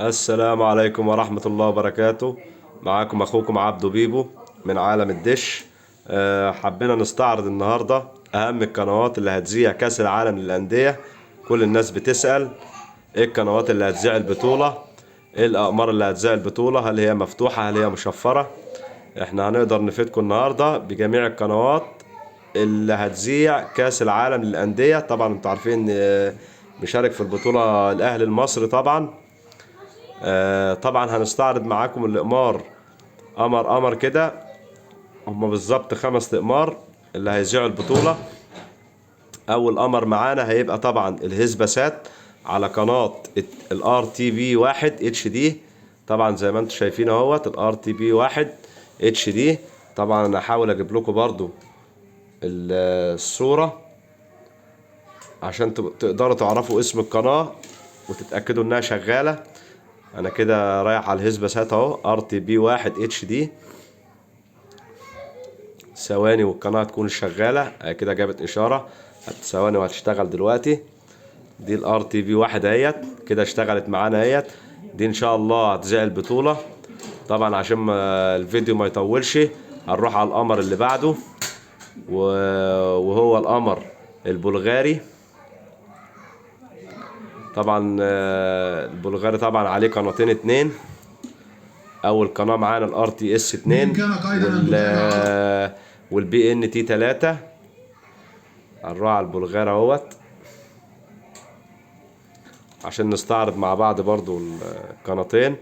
السلام عليكم ورحمة الله وبركاته. معاكم أخوكم عبدو بيبو من عالم الدش. حبينا نستعرض النهاردة أهم القنوات اللي هتذيع كأس العالم للأندية. كل الناس بتسأل إيه القنوات اللي هتذيع البطولة، إيه الأقمار اللي هتذيع البطولة، هل هي مفتوحة هل هي مشفرة. إحنا هنقدر نفيدكم النهاردة بجميع القنوات اللي هتذيع كأس العالم للأندية. طبعا انتوا عارفين مشارك في البطولة الأهلي المصري طبعا. طبعا هنستعرض معاكم الأقمار قمر كده. هما بالظبط 5 أقمار اللي هيذيعوا البطولة. أول قمر معانا هيبقى طبعا الهسبسات على قناة الار تي بي 1 اتش دي. طبعا زي ما انتم شايفين اهوت الار تي بي 1 اتش دي. طبعا انا هحاول اجيب لكم برضو الصورة عشان تقدروا تعرفوا اسم القناة وتتأكدوا انها شغالة. انا كده رايح على الهسبسات اهو ار تي بي 1 اتش دي. ثواني والقناة تكون شغالة كده، جابت اشارة ثواني وهتشتغل دلوقتي. دي الار تي بي 1 اهيت كده اشتغلت معانا اهيت. دي ان شاء الله هتذيع البطولة. طبعا عشان الفيديو ما يطولش هنروح على القمر اللي بعده وهو القمر البلغاري. طبعا البلغاري طبعا عليه قناتين اتنين. اول قناه معانا الار تي اس 2 والبي ان تي 3. هنروح على البلغاري اهوت عشان نستعرض مع بعض برضو القناتين.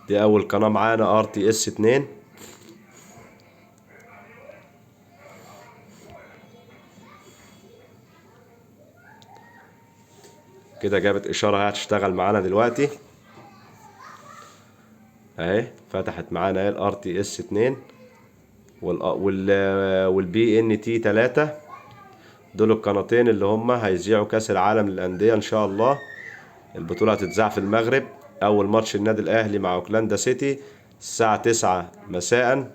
دي اول قناه معانا ار تي اس 2. كده جابت اشاره هتشتغل معانا دلوقتي اهي. فتحت معانا اهي الار تي اس 2 والبي ان تي 3. دول القناتين اللي هم هيذيعوا كاس العالم للانديه ان شاء الله. البطوله هتتذاع في المغرب. اول ماتش النادي الاهلي مع اوكلاند سيتي الساعه 9 مساء.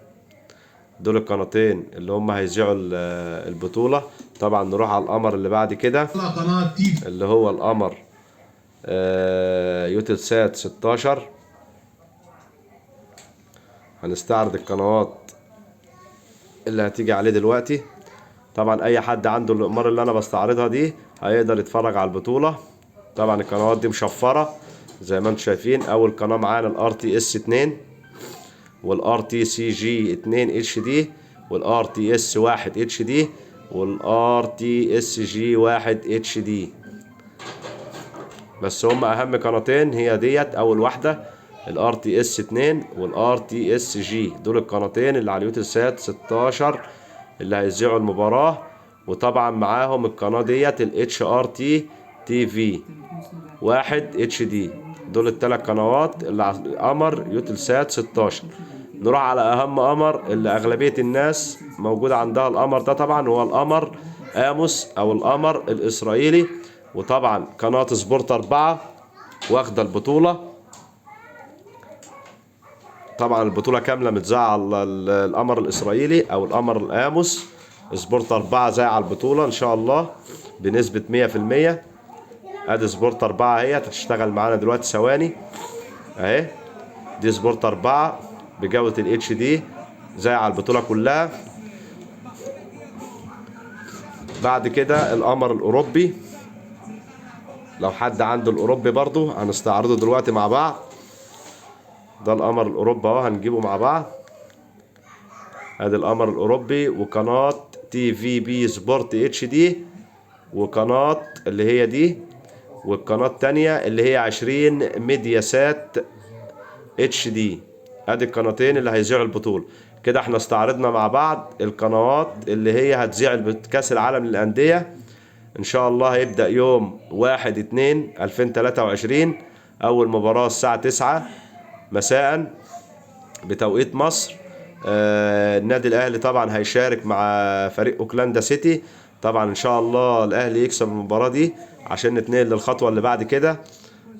دول القناتين اللي هم هيذيعوا البطوله. طبعا نروح على القمر اللي بعد كده اللي هو القمر يوتلسات 16. هنستعرض القنوات اللي هتيجي عليه دلوقتي. طبعا اي حد عنده الاقمار اللي انا بستعرضها دي هيقدر يتفرج على البطولة. طبعا القنوات دي مشفرة زي ما انتم شايفين. اول قناة معانا الار تي اس 2 والار تي سي جي 2 اتش دي والار تي اس 1 اتش دي والار تي اس جي 1 اتش دي. بس هم اهم قناتين هي ديت. اول واحدة الار تي اس 2 والار تي اس جي. دول القناتين اللي على اليوتلسات 16 اللي هيذيعوا المباراة. وطبعا معاهم القناة ديت الاتش ار تي تي في 1 اتش دي. دول الثلاث قنوات اللي على قمر يوتلسات 16. نروح على اهم قمر اللي اغلبية الناس موجودة عندها القمر ده. طبعا هو القمر اموس او القمر الاسرائيلي. وطبعا قناة سبورت 4 واخدة البطولة. طبعا البطولة كاملة متذاعة على القمر الإسرائيلي أو القمر الآموس. سبورت 4 زي البطولة إن شاء الله بنسبة 100%. أدي سبورت 4 اهي هتشتغل معانا دلوقتي ثواني أهي. دي سبورت 4 بجودة الاتش دي زي البطولة كلها. بعد كده القمر الأوروبي. لو حد عنده الأوروبي برضو هنستعرضه دلوقتي مع بعض. ده القمر الأوروبي اهو هنجيبه مع بعض. ادي القمر الاوروبي وقناة تي في بي سبورت اتش دي وقناة اللي هي دي والقناة التانية اللي هي 20 ميديا سات اتش دي. ادي القناتين اللي هيذيعوا البطولة. كده احنا استعرضنا مع بعض القنوات اللي هي هتذيع كاس العالم للأندية. ان شاء الله هيبدأ يوم 1/2/2023. اول مباراة الساعة 9 مساء بتوقيت مصر. النادي الاهلي طبعا هيشارك مع فريق اوكلاند سيتي. طبعا ان شاء الله الاهلي يكسب المباراة دي عشان نتنقل للخطوة اللي بعد كده.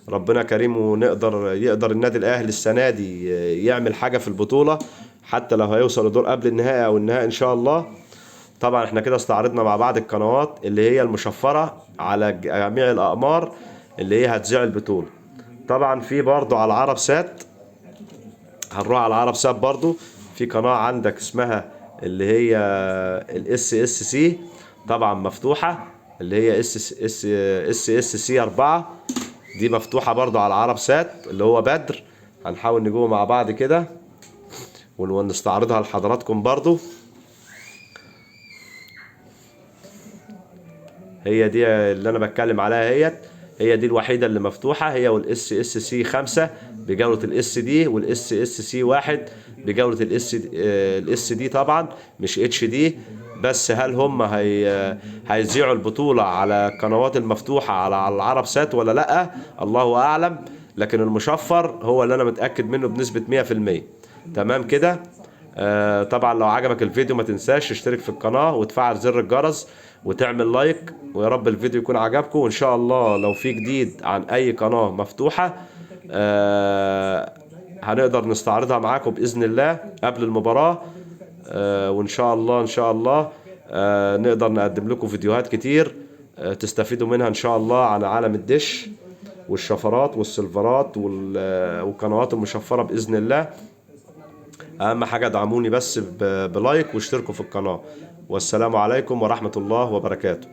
ربنا كريم يقدر النادي الاهلي السنة دي يعمل حاجة في البطولة حتى لو هيوصل لدور قبل النهائي او النهائي ان شاء الله. طبعا احنا كده استعرضنا مع بعض القنوات اللي هي المشفرة على جميع الاقمار اللي هي هتذيع البطولة. طبعا في برضو على العرب سات، هنروح على العرب سات برضو في قناة عندك اسمها اللي هي الاس اس سي، طبعا مفتوحة، اللي هي اس سي 4، دي مفتوحة برضو على العرب سات اللي هو بدر. هنحاول نجوه مع بعض كده ونستعرضها لحضراتكم برضو. هي دي اللي انا بتكلم عليها، هي دي الوحيدة اللي مفتوحة، هي والاس اس سي 5 بجولة الاس دي، والاس اس سي 1 بجولة الاس دي طبعا مش اتش دي. بس هل هم هيذيعوا البطولة على القنوات المفتوحة على العرب سات ولا لا؟ الله اعلم. لكن المشفر هو اللي انا متأكد منه بنسبة 100%. تمام كده. طبعا لو عجبك الفيديو ما تنساش تشترك في القناة وتفعل زر الجرس وتعمل لايك، ويا رب الفيديو يكون عجبكم. وان شاء الله لو في جديد عن اي قناة مفتوحة هنقدر نستعرضها معاكم بإذن الله قبل المباراة. وان شاء الله ان شاء الله نقدر نقدم لكم فيديوهات كتير تستفيدوا منها ان شاء الله عن عالم الدش والشفرات والسيلفرات والقنوات المشفرة بإذن الله. اهم حاجة دعموني بس بلايك واشتركوا في القناة. والسلام عليكم ورحمة الله وبركاته.